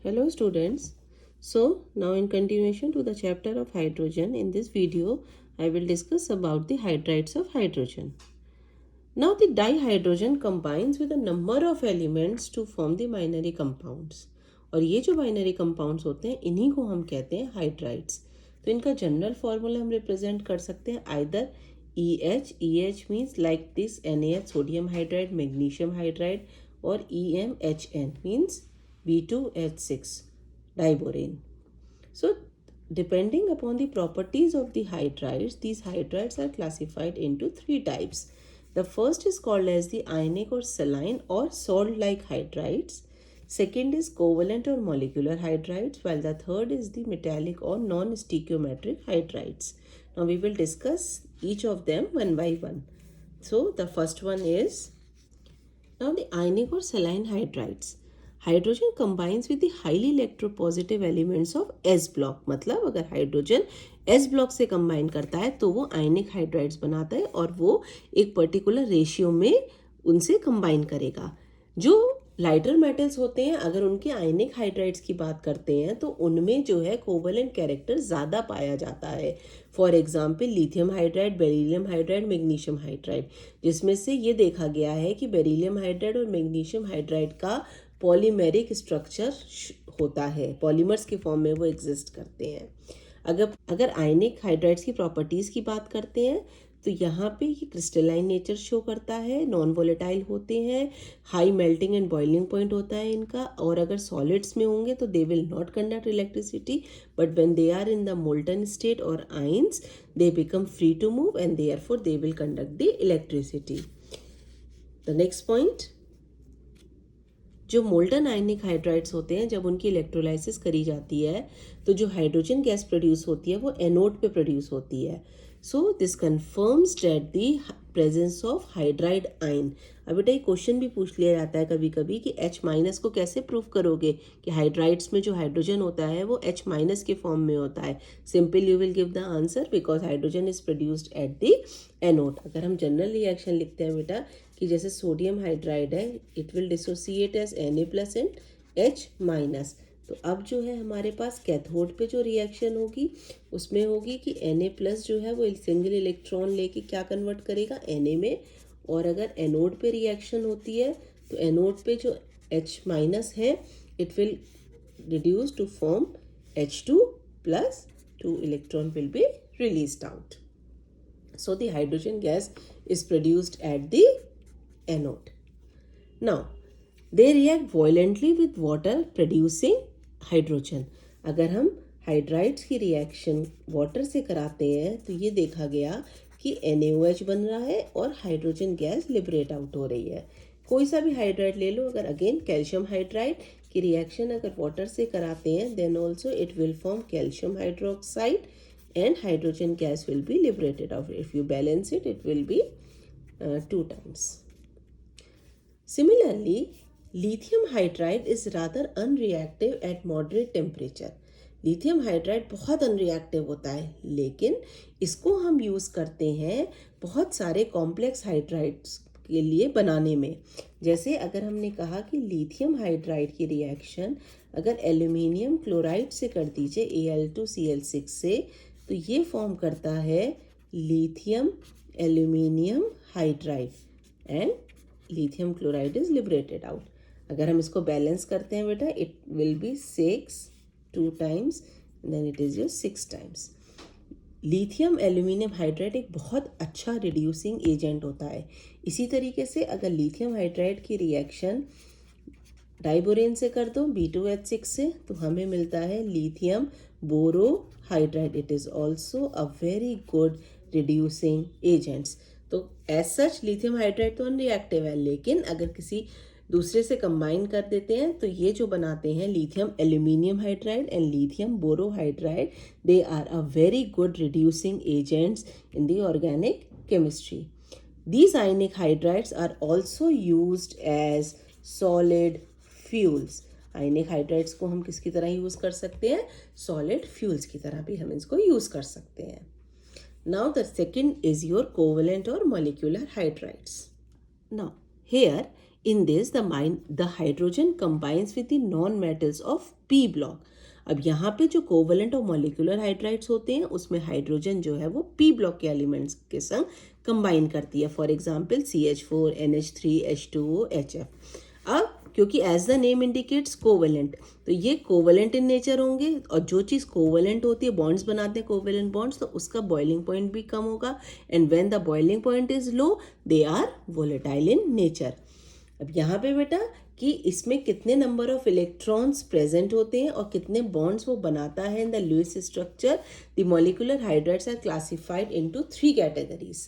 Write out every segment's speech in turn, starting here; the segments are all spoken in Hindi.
Hello students. So now in continuation to the chapter of hydrogen, in this video I will discuss about the hydrides of hydrogen. Now the dihydrogen combines with a number of elements to form the binary compounds. और ये जो बाइनरी कंपाउंड्स होते हैं इन्हीं को हम कहते हैं हाइड्राइड्स. तो इनका जनरल फॉर्मूला हम रिप्रेजेंट कर सकते हैं either EH means like this NaH sodium hydride magnesium hydride और EMHN means B2H6 diborane. So depending upon the properties of the hydrides, these hydrides are classified into three types. The first is called as the ionic or saline or salt-like hydrides. Second is covalent or molecular hydrides, while the third is the metallic or non-stoichiometric hydrides. Now we will discuss each of them one by one. So the first one is now the ionic or saline hydrides. Hydrogen combines with the highly electropositive elements of S block. मतलब अगर हाइड्रोजन एस ब्लॉक से कंबाइन करता है तो वो आयनिक हाइड्राइड्स बनाता है और वो एक पर्टिकुलर रेशियो में उनसे कंबाइन करेगा. जो लाइटर मेटल्स होते हैं अगर उनके आयनिक हाइड्राइड्स की बात करते हैं तो उनमें जो है कोवलेंट कैरेक्टर ज़्यादा पाया जाता है. For example lithium hydride, beryllium hydride, magnesium hydride, जिसमें से ये देखा गया है कि बेरिलियम हाइड्राइड और मैग्नीशियम हाइड्राइड का पॉलीमेरिक स्ट्रक्चर होता है, पॉलीमर्स के फॉर्म में वो एग्जिस्ट करते हैं. अगर आयनिक हाइड्राइड्स की प्रॉपर्टीज़ की बात करते हैं तो यहाँ पे ये क्रिस्टलाइन नेचर शो करता है, नॉन वोलेटाइल होते हैं, high melting and boiling point होता है इनका, और अगर सॉलिड्स में होंगे तो they will not conduct electricity, but when they are in the molten state और ions they become free to move and therefore they will conduct the electricity. The next point, जो मोल्टन आयनिक हाइड्राइड्स होते हैं जब उनकी इलेक्ट्रोलाइसिस करी जाती है तो जो हाइड्रोजन गैस प्रोड्यूस होती है वो एनोड पे प्रोड्यूस होती है. So this confirms that the presence of hydride ion. अब बेटा ये क्वेश्चन भी पूछ लिया जाता है कभी कभी कि H- को कैसे प्रूव करोगे कि हाइड्राइड्स में जो हाइड्रोजन होता है वो H- के फॉर्म में होता है. Simple you will give the answer because hydrogen is produced at the anode. अगर हम जनरल रिएक्शन लिखते हैं बेटा कि जैसे सोडियम हाइड्राइड है it will dissociate as Na+ and H-. तो अब जो है हमारे पास कैथोड पे जो रिएक्शन होगी उसमें होगी कि Na+ जो है वो सिंगल इलेक्ट्रॉन लेके क्या कन्वर्ट करेगा Na में, और अगर एनोड पे रिएक्शन होती है तो एनोड पे जो H- है it will reduce to form H2+, 2 electron will be released out. So the hydrogen gas is produced at the anode. Now they react violently with water producing hydrogen. अगर हम हाइड्राइड्स की रिएक्शन वाटर से कराते हैं तो ये देखा गया कि NaOH बन रहा है और हाइड्रोजन गैस लिबरेट आउट हो रही है. कोई सा भी हाइड्राइड ले लो, अगर अगेन कैल्शियम हाइड्राइड की रिएक्शन अगर वाटर से कराते हैं then also it will form calcium hydroxide and hydrogen gas will be liberated out. If you balance it, it will be 2 times. Similarly, lithium hydride is rather unreactive at moderate temperature. Lithium hydride बहुत अनरिएक्टिव होता है लेकिन इसको हम यूज़ करते हैं बहुत सारे कॉम्प्लेक्स हाइड्राइड्स के लिए बनाने में. जैसे अगर हमने कहा कि लिथियम हाइड्राइड की रिएक्शन अगर एल्यूमिनियम क्लोराइड से कर दीजिए Al2Cl6 से तो ये फॉर्म करता है lithium aluminium hydride and lithium chloride is liberated out. अगर हम इसको बैलेंस करते हैं बेटा it will be 6 2 times then it is your 6 times. Lithium aluminium hydride एक बहुत अच्छा रिड्यूसिंग एजेंट होता है. इसी तरीके से अगर लिथियम हाइड्राइड की रिएक्शन डाइबोरेन से कर दो B2H6 से तो हमें मिलता है lithium borohydride. It is also a very good reducing agents. तो एज सच लिथियम हाइड्राइड तो अनरिएक्टिव है लेकिन अगर किसी दूसरे से कंबाइन कर देते हैं तो ये जो बनाते हैं lithium aluminium hydride and lithium borohydride they are a very good reducing agents in the organic chemistry. These ionic hydrides are also used as solid fuels. Ionic hydrides को हम किसकी तरह यूज़ कर सकते हैं, सॉलिड फ्यूल्स की तरह भी हम इसको यूज़ कर सकते हैं. Now the second is your covalent और molecular hydrides. Now here In this, the hydrogen combines with the non-metals of p block. अब यहाँ पे जो कोवलेंट और मॉलिक्यूलर हाइड्राइड्स होते हैं उसमें हाइड्रोजन जो है वो पी ब्लॉक के एलिमेंट्स के संग कंबाइन करती है. For example CH4, NH3, H2O, HF. अब क्योंकि as the name indicates covalent, तो ये कोवलेंट इन नेचर होंगे, और जो चीज़ कोवलेंट होती है, बॉन्ड्स बनाते हैं कोवलेंट बॉन्ड्स, तो उसका बॉइलिंग पॉइंट भी कम होगा. And when the boiling point is low they are volatile in nature. अब यहाँ पे बेटा कि इसमें कितने नंबर ऑफ इलेक्ट्रॉन्स प्रेजेंट होते हैं और कितने बॉन्ड्स वो बनाता है in the Lewis structure. The molecular hydrides are classified into 3 categories.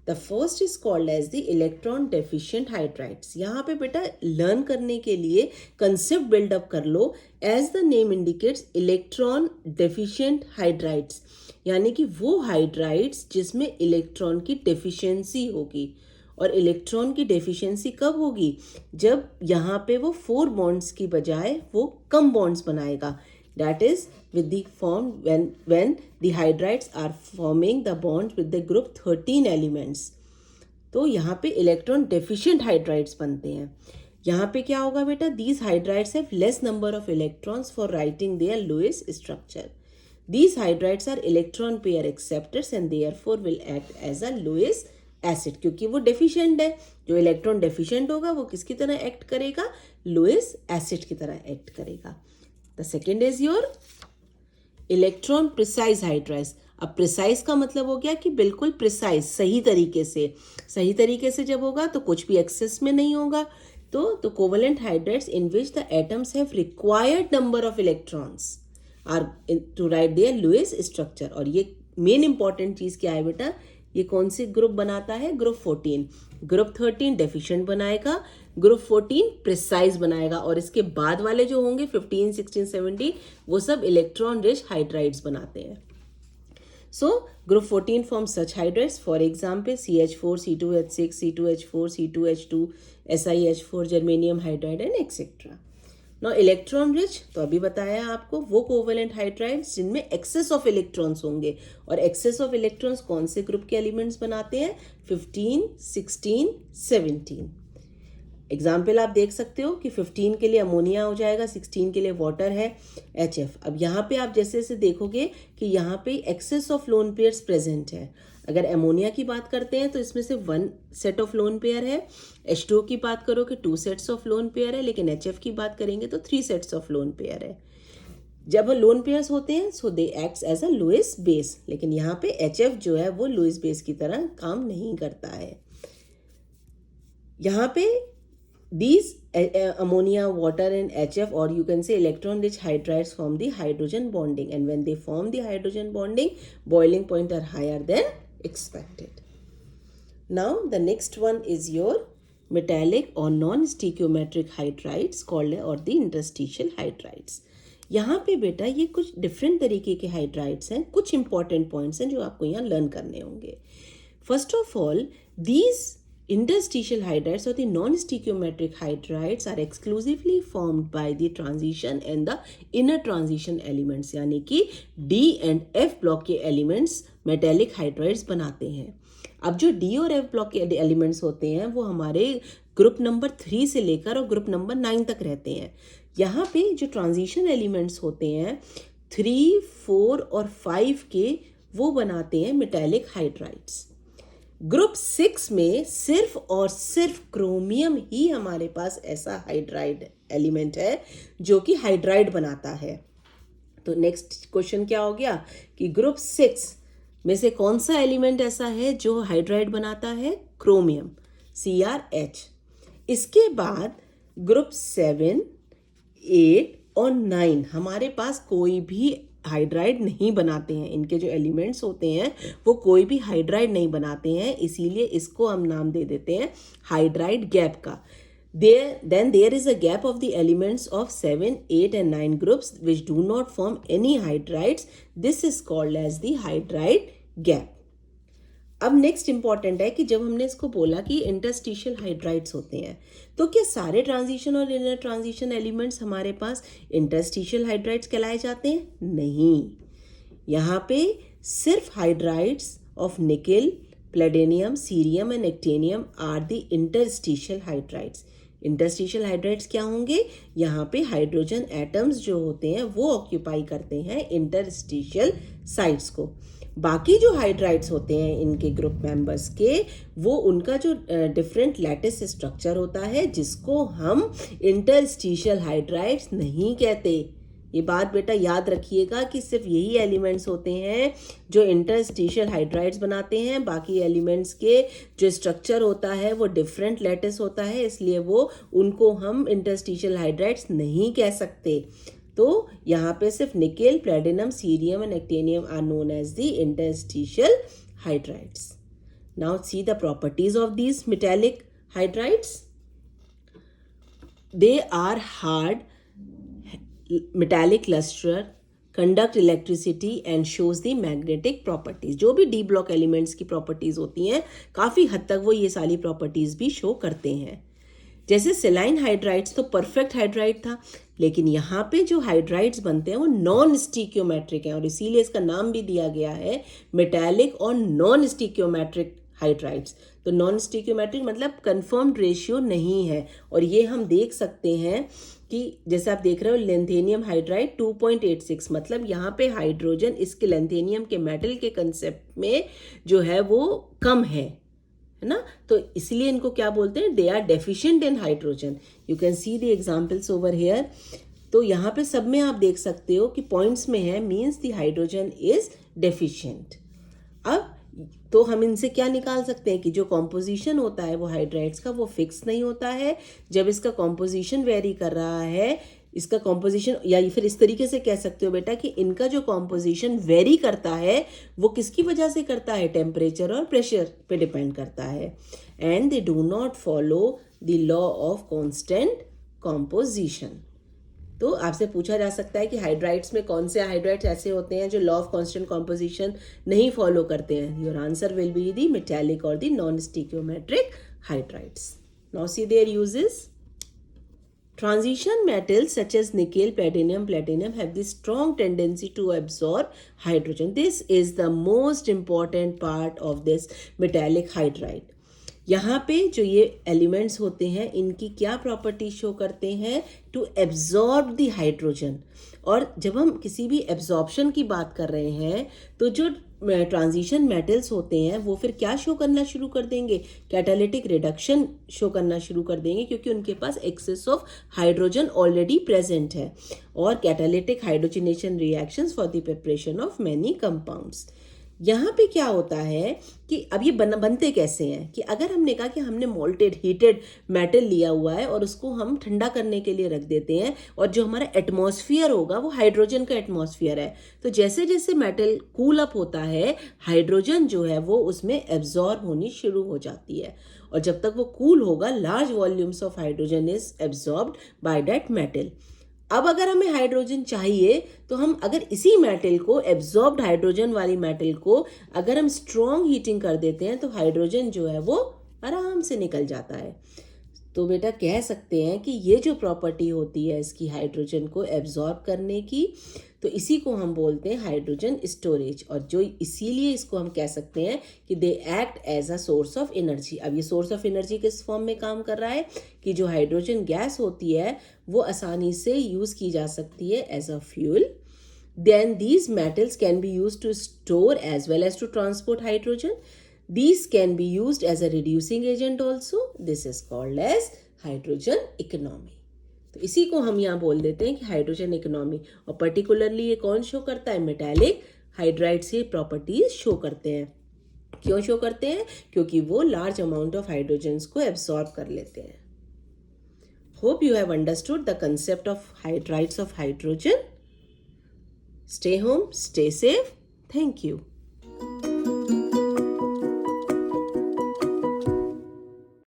The first is called as the electron deficient hydrides. यहाँ पे बेटा लर्न करने के लिए कंसेप्ट बिल्डअप कर लो. As the name indicates electron deficient hydrides, यानी कि वो हाइड्राइड्स जिसमें इलेक्ट्रॉन की डेफिशिएंसी होगी. और इलेक्ट्रॉन की डेफिशिएंसी कब होगी? जब यहाँ पे वो 4 बॉन्ड्स की बजाय वो कम बॉन्ड्स बनाएगा. That is with the form when the hydrides are forming the bonds with the group 13 elements. तो यहाँ पे इलेक्ट्रॉन डेफिशिएंट हाइड्राइड्स बनते हैं. यहाँ पे क्या होगा बेटा? These hydrides have less number of electrons for writing their Lewis structure. These hydrides are electron pair acceptors and therefore will act as a Lewis acid. क्योंकि वो डेफिशिएंट है, जो इलेक्ट्रॉन डेफिशिएंट होगा वो किसकी तरह एक्ट करेगा? लुईस एसिड की तरह एक्ट करेगा. The second is your electron precise hydrides. अब प्रिसाइज का मतलब हो गया कि बिल्कुल प्रिसाइज, सही तरीके से. सही तरीके से जब होगा तो कुछ भी एक्सेस में नहीं होगा. तो covalent hydrides in which the atoms have required number of electrons are to write their Lewis structure. और ये मेन इंपॉर्टेंट चीज क्या है बेटा? ये कौन सी ग्रुप बनाता है? ग्रुप 14. ग्रुप 13 डेफिशिएंट बनाएगा, ग्रुप 14 प्रिसाइज बनाएगा, और इसके बाद वाले जो होंगे 15, 16, 17 वो सब इलेक्ट्रॉन रिच हाइड्राइड्स बनाते हैं. So group 14 form such hydrides. For example CH4, C2H6, C2H4, C2H2, SiH4, germanium hydride and etcetera. Now electron rich, तो अभी बताया आपको, वो कोवेलेंट हाइड्राइड्स जिनमें एक्सेस ऑफ इलेक्ट्रॉन्स होंगे. और एक्सेस ऑफ इलेक्ट्रॉन्स कौन से ग्रुप के एलिमेंट्स बनाते हैं? 15, 16, 17. एग्जाम्पल आप देख सकते हो कि 15 के लिए अमोनिया हो जाएगा, 16 के लिए वाटर है HF. अब यहाँ पे आप जैसे जैसे देखोगे कि यहाँ पे excess of lone pairs present है. अगर अमोनिया की बात करते हैं तो इसमें से 1 सेट ऑफ लोन पेयर है. H2O की बात करो कि 2 सेट्स ऑफ लोन पेयर है. लेकिन HF की बात करेंगे तो 3 सेट्स ऑफ लोन पेयर है. जब लोन पेयर्स होते हैं so they acts as a Lewis base. लेकिन यहाँ पे HF जो है वो लुईस बेस की तरह काम नहीं करता है. यहाँ पे these ammonia, water and HF, or you can say electron rich hydrides, form the hydrogen bonding, and when they form the hydrogen bonding, boiling point are higher than expected. Now the next one is your metallic or non-stoichiometric hydrides called or the interstitial hydrides. यहाँ पे बेटा ये कुछ डिफरेंट तरीके के हाइड्राइड्स हैं. कुछ इंपॉर्टेंट पॉइंट्स हैं जो आपको यहाँ लर्न करने होंगे. First of all, these interstitial hydrides or the non-stoichiometric hydrides are exclusively formed by the transition and the inner transition elements, यानी कि D and F ब्लॉक के एलिमेंट्स मेटेलिक हाइड्राइड्स बनाते हैं. अब जो D और F ब्लॉक के एलिमेंट्स होते हैं वो हमारे ग्रुप नंबर 3 से लेकर और ग्रुप नंबर 9 तक रहते हैं. यहाँ पे जो ट्रांजिशन एलिमेंट्स होते हैं 3, 4 और 5 के, वो बनाते हैं मेटेलिक हाइड्राइड्स. ग्रुप 6 में सिर्फ और सिर्फ क्रोमियम ही हमारे पास ऐसा हाइड्राइड एलिमेंट है जो कि हाइड्राइड बनाता है. तो नेक्स्ट क्वेश्चन क्या हो गया कि ग्रुप 6 में से कौन सा एलिमेंट ऐसा है जो हाइड्राइड बनाता है? Chromium, CrH. इसके बाद ग्रुप 7, 8 और 9 हमारे पास कोई भी हाइड्राइड नहीं बनाते हैं. इनके जो एलिमेंट्स होते हैं वो कोई भी हाइड्राइड नहीं बनाते हैं, इसीलिए इसको हम नाम दे देते हैं हाइड्राइड गैप का. Then there is a gap of the elements of 7, 8 and 9 groups which do not form any hydrides. This is called as the hydride gap. अब नेक्स्ट इंपॉर्टेंट है कि जब हमने इसको बोला कि इंटरस्टिशियल हाइड्राइड्स होते हैं, तो क्या सारे ट्रांजिशन और इनर ट्रांजिशन एलिमेंट्स हमारे पास इंटरस्टिशियल हाइड्राइड्स कहलाए जाते हैं? नहीं. यहाँ पे सिर्फ hydrides of nickel, palladium, cerium and actinium are the interstitial hydrides. Interstitial hydrides क्या होंगे? यहाँ पे हाइड्रोजन एटम्स जो होते हैं वो ऑक्यूपाई करते हैं इंटरस्टिशियल साइट्स को। बाकी जो हाइड्राइड्स होते हैं इनके ग्रुप मेंबर्स के, वो उनका जो डिफरेंट लैटिस स्ट्रक्चर होता है जिसको हम इंटरस्टिशियल हाइड्राइड्स नहीं कहते। ये बात बेटा याद रखिएगा कि सिर्फ यही एलिमेंट्स होते हैं जो इंटरस्टिशियल हाइड्राइड्स बनाते हैं। बाकी एलिमेंट्स के जो स्ट्रक्चर होता है वो डिफरेंट लैटिस होता है, इसलिए वो उनको हम इंटरस्टिशियल हाइड्राइड्स नहीं कह सकते। तो यहाँ पे सिर्फ nickel, platinum, cerium and actinium are known as the interstitial hydrides. Now see the properties of these metallic hydrides. They are hard, metallic luster, conduct electricity and shows the magnetic properties। जो भी डी ब्लॉक एलिमेंट्स की प्रॉपर्टीज होती हैं काफ़ी हद तक वो ये सारी प्रॉपर्टीज भी शो करते हैं। जैसे सेलाइन हाइड्राइड्स तो परफेक्ट हाइड्राइड था, लेकिन यहाँ पे जो हाइड्राइड्स बनते हैं वो नॉन स्टीकियोमेट्रिक हैं और इसीलिए इसका नाम भी दिया गया है मेटालिक और नॉन स्टीकियोमेट्रिक हाइड्राइड्स। तो नॉन स्टीकियोमेट्रिक मतलब कंफर्म्ड रेशियो नहीं है, और ये हम देख सकते हैं कि जैसे आप देख रहे हो लेंथेनियम हाइड्राइड 2.86, मतलब यहाँ पे हाइड्रोजन इसके लेंथेनियम के मेटल के कंसेप्ट में जो है वो कम है ना। तो इसलिए इनको क्या बोलते हैं? They are deficient in hydrogen. You can see the examples over here. तो यहाँ पे सब में आप देख सकते हो कि पॉइंट्स में है, means the hydrogen is deficient. अब तो हम इनसे क्या निकाल सकते हैं कि जो कॉम्पोजिशन होता है वो हाइड्राइड्स का वो फिक्स नहीं होता है। जब इसका कॉम्पोजिशन वेरी कर रहा है, इसका कॉम्पोजिशन, या फिर इस तरीके से कह सकते हो बेटा कि इनका जो कॉम्पोजिशन वेरी करता है वो किसकी वजह से करता है? टेम्परेचर और प्रेशर पे डिपेंड करता है। And they do not follow the law of constant composition. तो आपसे पूछा जा सकता है कि हाइड्राइड्स में कौन से हाइड्राइड्स ऐसे होते हैं जो लॉ ऑफ कांस्टेंट कॉम्पोजिशन नहीं फॉलो करते हैं? Your answer will be the metallic और the non stoichiometric hydrides. Now see their uses. Transition metals such as nickel, platinum have the strong tendency to absorb hydrogen. This is the most important part of this metallic hydride. यहाँ पे जो ये एलिमेंट्स होते हैं इनकी क्या प्रॉपर्टी शो करते हैं? To absorb the hydrogen. और जब हम किसी भी एब्जॉर्प्शन की बात कर रहे हैं तो जो ट्रांजिशन मेटल्स होते हैं वो फिर क्या शो करना शुरू कर देंगे? कैटालिटिक रिडक्शन शो करना शुरू कर देंगे, क्योंकि उनके पास excess of hydrogen already present है। और catalytic hydrogenation reactions for the preparation of many compounds. यहाँ पे क्या होता है कि अब ये बनते कैसे हैं कि अगर हमने कहा कि हमने मोल्टेड हीटेड मेटल लिया हुआ है और उसको हम ठंडा करने के लिए रख देते हैं, और जो हमारा एटमॉस्फेयर होगा वो हाइड्रोजन का एटमॉस्फेयर है। तो जैसे जैसे मेटल कूल अप होता है, हाइड्रोजन जो है वो उसमें एब्जॉर्ब होनी शुरू हो जाती है, और जब तक वो कूल होगा large volumes of hydrogen is absorbed by that metal. अब अगर हमें हाइड्रोजन चाहिए तो हम अगर इसी मेटल को, एब्जॉर्ब्ड हाइड्रोजन वाली मेटल को अगर हम स्ट्रॉन्ग हीटिंग कर देते हैं तो हाइड्रोजन जो है वो आराम से निकल जाता है। तो बेटा कह सकते हैं कि ये जो प्रॉपर्टी होती है इसकी हाइड्रोजन को एब्जॉर्ब करने की, तो इसी को हम बोलते हैं हाइड्रोजन स्टोरेज। और जो इसीलिए इसको हम कह सकते हैं कि they act as a source of energy. अब ये सोर्स ऑफ एनर्जी किस फॉर्म में काम कर रहा है कि जो हाइड्रोजन गैस होती है वो आसानी से यूज़ की जा सकती है as a fuel. Then these metals can be use to store as well as to transport hydrogen. These can be used as a reducing agent also. This is called as hydrogen economy. तो इसी को हम यहाँ बोल देते हैं कि हाइड्रोजन इकोनॉमी। और पर्टिकुलरली ये कौन शो करता है? मेटालिक हाइड्राइड से प्रॉपर्टीज शो करते हैं। क्यों शो करते हैं? क्योंकि वो लार्ज अमाउंट ऑफ हाइड्रोजन्स को एब्सॉर्ब कर लेते हैं। Hope you have understood the concept of hydrides of hydrogen. Stay home, stay safe. Thank you.